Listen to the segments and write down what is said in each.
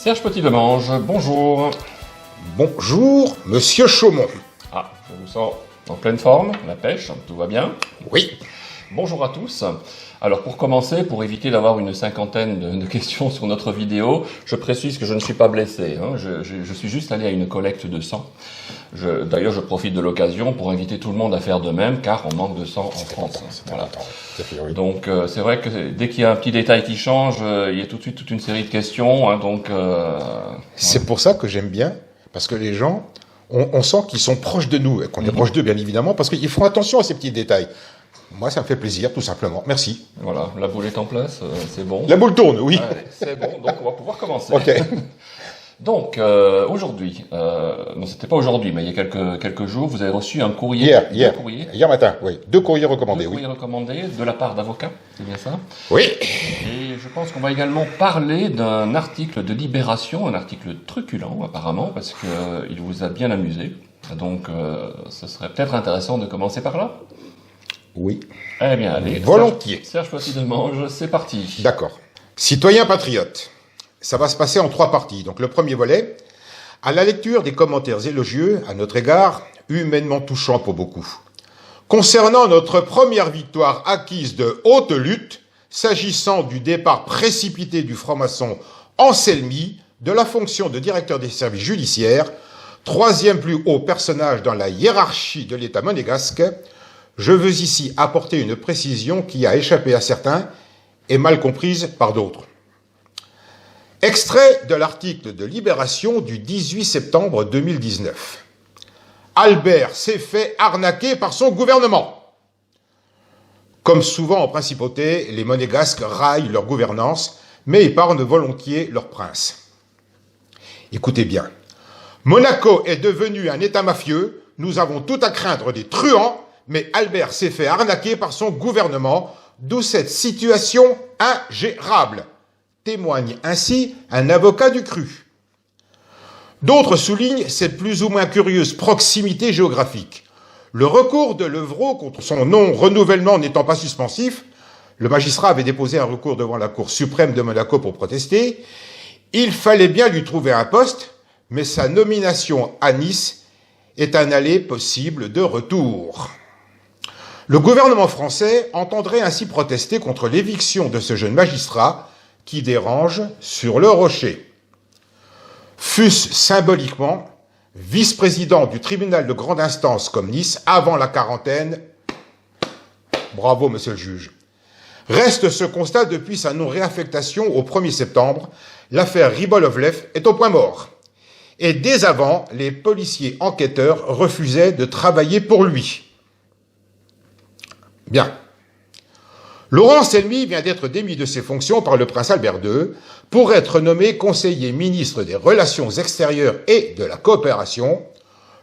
Serge Petit-Demange, bonjour. Bonjour, monsieur Chaumont. Ah, je vous sens en pleine forme, la pêche, tout va bien? Oui. Bonjour à tous. Alors pour commencer, pour éviter d'avoir une cinquantaine de questions sur notre vidéo, je précise que je ne suis pas blessé. Je suis juste allé à une collecte de sang. D'ailleurs, je profite de l'occasion pour inviter tout le monde à faire de même, car on manque de sang en France. Voilà. Donc c'est vrai que dès qu'il y a un petit détail qui change, il y a tout de suite toute une série de questions. C'est pour ça que j'aime bien, parce que les gens, on sent qu'ils sont proches de nous, et qu'on est proche d'eux bien évidemment, parce qu'ils font attention à ces petits détails. Moi, ça me fait plaisir, tout simplement. Merci. Voilà, la boule est en place, c'est bon. La boule tourne, oui. Ouais, c'est bon, donc on va pouvoir commencer. Ok. Donc, aujourd'hui, non, c'était pas aujourd'hui, mais il y a quelques jours, vous avez reçu un courrier. Hier matin, oui. 2 courriers recommandés, Deux courriers recommandés de la part d'avocats, c'est bien ça? Oui. Et je pense qu'on va également parler d'un article de Libération, un article truculent apparemment, parce que il vous a bien amusé. Donc, ce serait peut-être intéressant de commencer par là. Oui. Eh bien, allez. Volontiers. Serge Petit-Demange, c'est parti. D'accord. Citoyens patriotes. Ça va se passer en 3 parties. Donc le premier volet, à la lecture des commentaires élogieux à notre égard, humainement touchants pour beaucoup. Concernant notre première victoire acquise de haute lutte, s'agissant du départ précipité du franc-maçon Anselmi de la fonction de directeur des services judiciaires, 3e plus haut personnage dans la hiérarchie de l'État monégasque, je veux ici apporter une précision qui a échappé à certains et mal comprise par d'autres. Extrait de l'article de Libération du 18 septembre 2019. Albert s'est fait arnaquer par son gouvernement. Comme souvent en principauté, les monégasques raillent leur gouvernance, mais épargnent volontiers leur prince. Écoutez bien. Monaco est devenu un État mafieux, nous avons tout à craindre des truands, mais Albert s'est fait arnaquer par son gouvernement, d'où cette situation ingérable. Témoigne ainsi un avocat du cru. D'autres soulignent cette plus ou moins curieuse proximité géographique. Le recours de Levrault contre son non-renouvellement n'étant pas suspensif, le magistrat avait déposé un recours devant la Cour suprême de Monaco pour protester. Il fallait bien lui trouver un poste, mais sa nomination à Nice est un aller possible de retour. Le gouvernement français entendrait ainsi protester contre l'éviction de ce jeune magistrat qui dérange sur le rocher. Fût-ce symboliquement vice-président du tribunal de grande instance comme Nice avant la quarantaine, bravo monsieur le juge. Reste ce constat depuis sa non-réaffectation au 1er septembre, l'affaire Rybolovlev est au point mort. Et dès avant, les policiers enquêteurs refusaient de travailler pour lui. Bien. Laurent Anselmi vient d'être démis de ses fonctions par le prince Albert II pour être nommé conseiller ministre des Relations extérieures et de la coopération,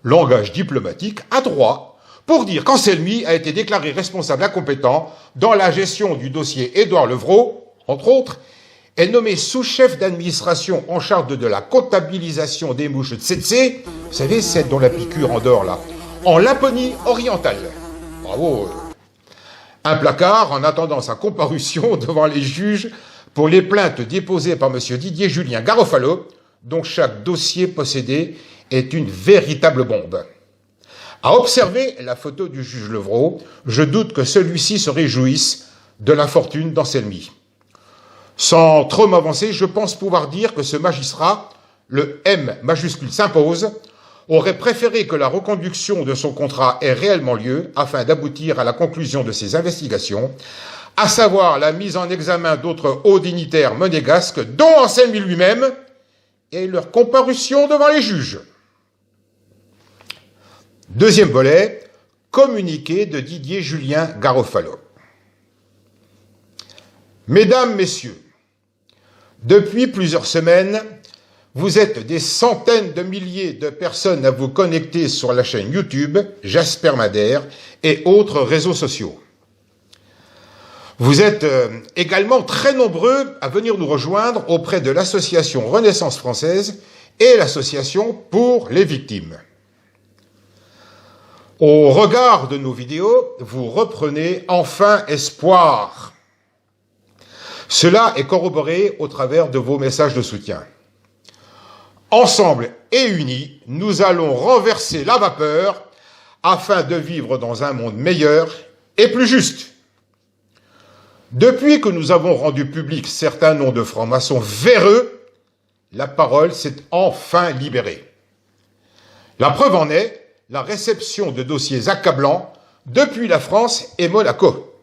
langage diplomatique à droit, pour dire qu'Anselmi a été déclaré responsable incompétent dans la gestion du dossier Édouard Levrault, entre autres, est nommé sous-chef d'administration en charge de la comptabilisation des mouches de tsetse, vous savez, celle dont la piqûre endort là, en Laponie orientale. Bravo. Un placard en attendant sa comparution devant les juges pour les plaintes déposées par M. Didier Julien Garofalo, dont chaque dossier possédé est une véritable bombe. À observer la photo du juge Levrault, je doute que celui-ci se réjouisse de la fortune d'Anselmi. Sans trop m'avancer, je pense pouvoir dire que ce magistrat, le M majuscule s'impose, aurait préféré que la reconduction de son contrat ait réellement lieu afin d'aboutir à la conclusion de ses investigations, à savoir la mise en examen d'autres hauts dignitaires monégasques, dont Anselmi lui-même, et leur comparution devant les juges. Deuxième volet, communiqué de Didier Julien Garofalo. Mesdames, Messieurs, depuis plusieurs semaines, vous êtes des centaines de milliers de personnes à vous connecter sur la chaîne YouTube, Jasper Madère et autres réseaux sociaux. Vous êtes également très nombreux à venir nous rejoindre auprès de l'association Renaissance Française et l'association pour les victimes. Au regard de nos vidéos, vous reprenez enfin espoir. Cela est corroboré au travers de vos messages de soutien. Ensemble et unis, nous allons renverser la vapeur afin de vivre dans un monde meilleur et plus juste. Depuis que nous avons rendu public certains noms de francs-maçons véreux, la parole s'est enfin libérée. La preuve en est la réception de dossiers accablants depuis la France et Monaco.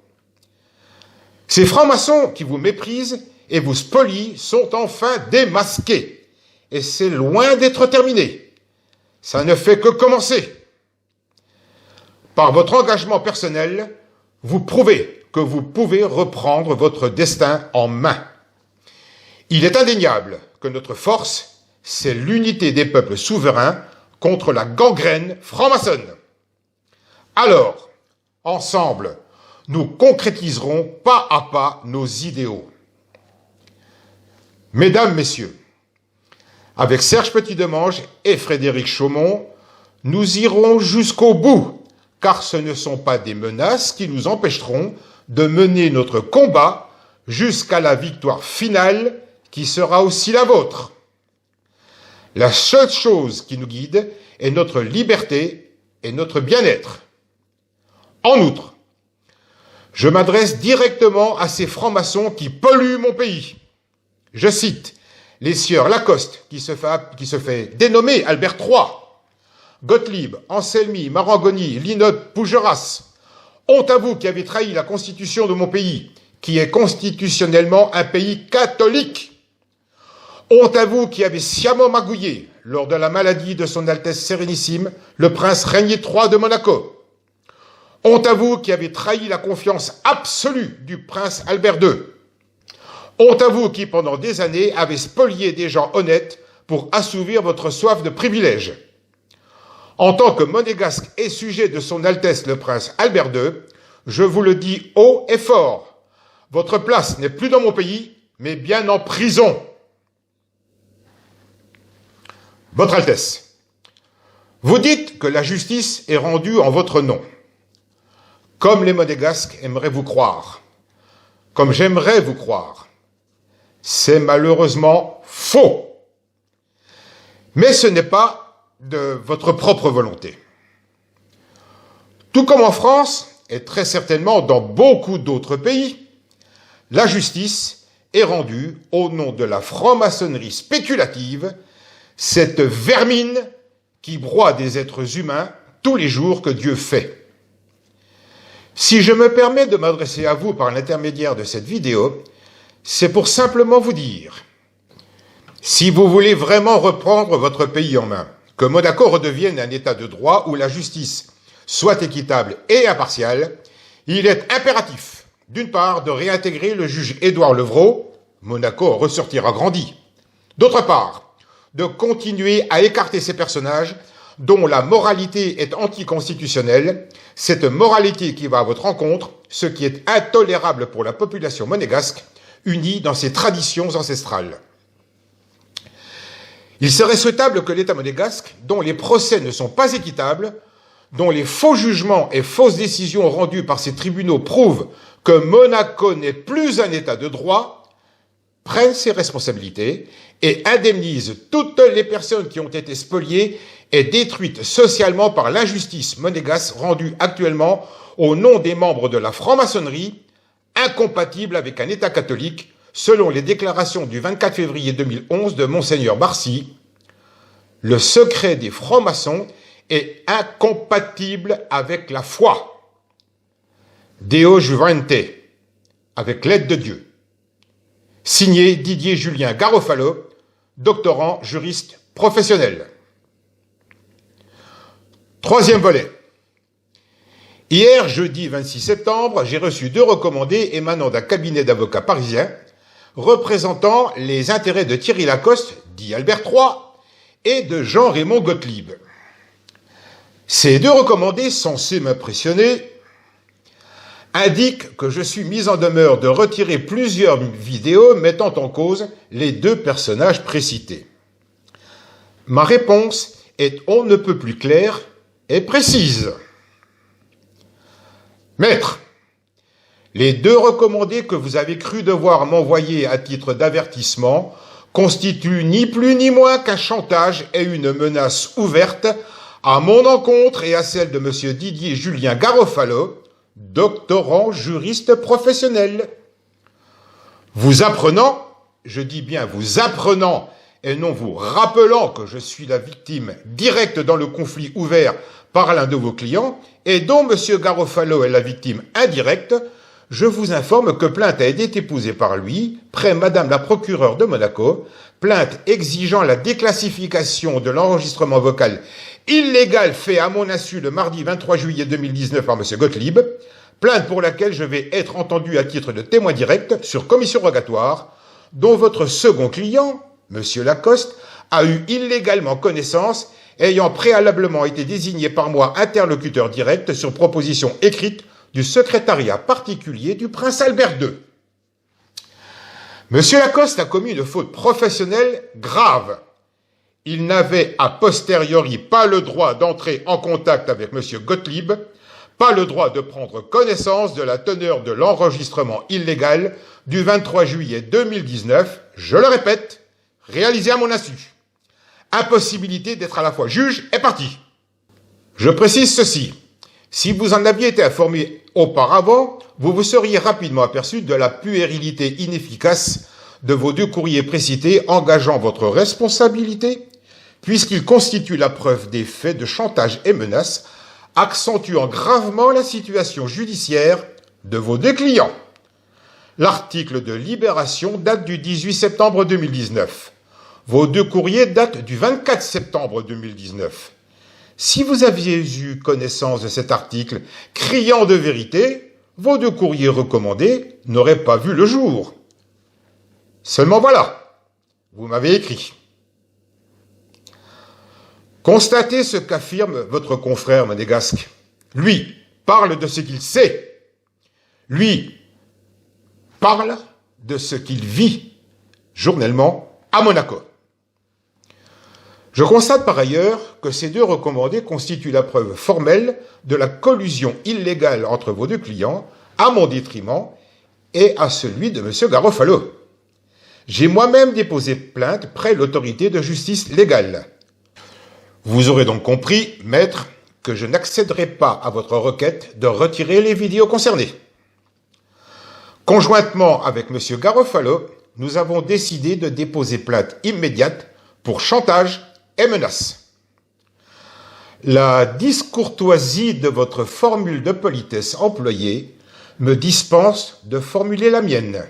Ces francs-maçons qui vous méprisent et vous spolient sont enfin démasqués. Et c'est loin d'être terminé. Ça ne fait que commencer. Par votre engagement personnel, vous prouvez que vous pouvez reprendre votre destin en main. Il est indéniable que notre force, c'est l'unité des peuples souverains contre la gangrène franc-maçonne. Alors, ensemble, nous concrétiserons pas à pas nos idéaux. Mesdames, Messieurs, avec Serge Petit-Demange et Frédéric Chaumont, nous irons jusqu'au bout, car ce ne sont pas des menaces qui nous empêcheront de mener notre combat jusqu'à la victoire finale qui sera aussi la vôtre. La seule chose qui nous guide est notre liberté et notre bien-être. En outre, je m'adresse directement à ces francs-maçons qui polluent mon pays. Je cite les sieurs Lacoste, qui se fait dénommer Albert III, Gottlieb, Anselmi, Marangoni, Linode, Pougeras. Honte à vous qui avez trahi la constitution de mon pays, qui est constitutionnellement un pays catholique. Honte à vous qui avez sciemment magouillé, lors de la maladie de son Altesse Sérénissime, le prince Régnier III de Monaco. Honte à vous qui avez trahi la confiance absolue du prince Albert II. Honte à vous qui, pendant des années, avez spolié des gens honnêtes pour assouvir votre soif de privilèges. En tant que monégasque et sujet de son Altesse le prince Albert II, je vous le dis haut et fort, votre place n'est plus dans mon pays, mais bien en prison. Votre Altesse, vous dites que la justice est rendue en votre nom. Comme les monégasques aimeraient vous croire, comme j'aimerais vous croire. C'est malheureusement faux. Mais ce n'est pas de votre propre volonté. Tout comme en France, et très certainement dans beaucoup d'autres pays, la justice est rendue au nom de la franc-maçonnerie spéculative, cette vermine qui broie des êtres humains tous les jours que Dieu fait. Si je me permets de m'adresser à vous par l'intermédiaire de cette vidéo, c'est pour simplement vous dire, si vous voulez vraiment reprendre votre pays en main, que Monaco redevienne un état de droit où la justice soit équitable et impartiale, il est impératif, d'une part, de réintégrer le juge Édouard Levrault, Monaco en ressortira grandi, d'autre part, de continuer à écarter ces personnages dont la moralité est anticonstitutionnelle, cette moralité qui va à votre encontre, ce qui est intolérable pour la population monégasque, unie dans ses traditions ancestrales. Il serait souhaitable que l'État monégasque, dont les procès ne sont pas équitables, dont les faux jugements et fausses décisions rendues par ses tribunaux prouvent que Monaco n'est plus un État de droit, prenne ses responsabilités et indemnise toutes les personnes qui ont été spoliées et détruites socialement par l'injustice monégasque rendue actuellement au nom des membres de la franc-maçonnerie, incompatible avec un État catholique, selon les déclarations du 24 février 2011 de Monseigneur Barcy. Le secret des francs-maçons est incompatible avec la foi. Deo Juvente, avec l'aide de Dieu. Signé Didier Julien Garofalo, doctorant juriste professionnel. Troisième volet. Hier, jeudi 26 septembre, j'ai reçu 2 recommandés émanant d'un cabinet d'avocats parisien représentant les intérêts de Thierry Lacoste, dit Albert III, et de Jean-Raymond Gottlieb. Ces 2 recommandés, censés m'impressionner, indiquent que je suis mis en demeure de retirer plusieurs vidéos mettant en cause les 2 personnages précités. Ma réponse est on ne peut plus claire et précise. Maître, les 2 recommandés que vous avez cru devoir m'envoyer à titre d'avertissement constitue ni plus ni moins qu'un chantage et une menace ouverte à mon encontre et à celle de M. Didier Julien Garofalo, doctorant juriste professionnel. Vous apprenant, je dis bien vous apprenant et non vous rappelant que je suis la victime directe dans le conflit ouvert par l'un de vos clients et dont M. Garofalo est la victime indirecte, je vous informe que plainte a été déposée par lui, près Madame la procureure de Monaco, plainte exigeant la déclassification de l'enregistrement vocal illégal fait à mon insu le mardi 23 juillet 2019 par M. Gottlieb, plainte pour laquelle je vais être entendu à titre de témoin direct sur commission rogatoire, dont votre second client, M. Lacoste, a eu illégalement connaissance, ayant préalablement été désigné par moi interlocuteur direct sur proposition écrite du secrétariat particulier du prince Albert II. M. Lacoste a commis une faute professionnelle grave. Il n'avait a posteriori pas le droit d'entrer en contact avec M. Gottlieb, pas le droit de prendre connaissance de la teneur de l'enregistrement illégal du 23 juillet 2019, je le répète, réalisé à mon insu. Impossibilité d'être à la fois juge et partie. Je précise ceci. Si vous en aviez été informé auparavant, vous vous seriez rapidement aperçu de la puérilité inefficace de vos deux courriers précités engageant votre responsabilité, puisqu'ils constituent la preuve des faits de chantage et menaces, accentuant gravement la situation judiciaire de vos deux clients. L'article de Libération date du 18 septembre 2019. Vos deux courriers datent du 24 septembre 2019. Si vous aviez eu connaissance de cet article criant de vérité, vos deux courriers recommandés n'auraient pas vu le jour. Seulement voilà, vous m'avez écrit. Constatez ce qu'affirme votre confrère monégasque. Lui parle de ce qu'il sait. Lui parle de ce qu'il vit journellement à Monaco. Je constate par ailleurs que ces deux recommandés constituent la preuve formelle de la collusion illégale entre vos deux clients, à mon détriment et à celui de M. Garofalo. J'ai moi-même déposé plainte près l'autorité de justice légale. Vous aurez donc compris, maître, que je n'accéderai pas à votre requête de retirer les vidéos concernées. Conjointement avec M. Garofalo, nous avons décidé de déposer plainte immédiate pour chantage et menace. La discourtoisie de votre formule de politesse employée me dispense de formuler la mienne.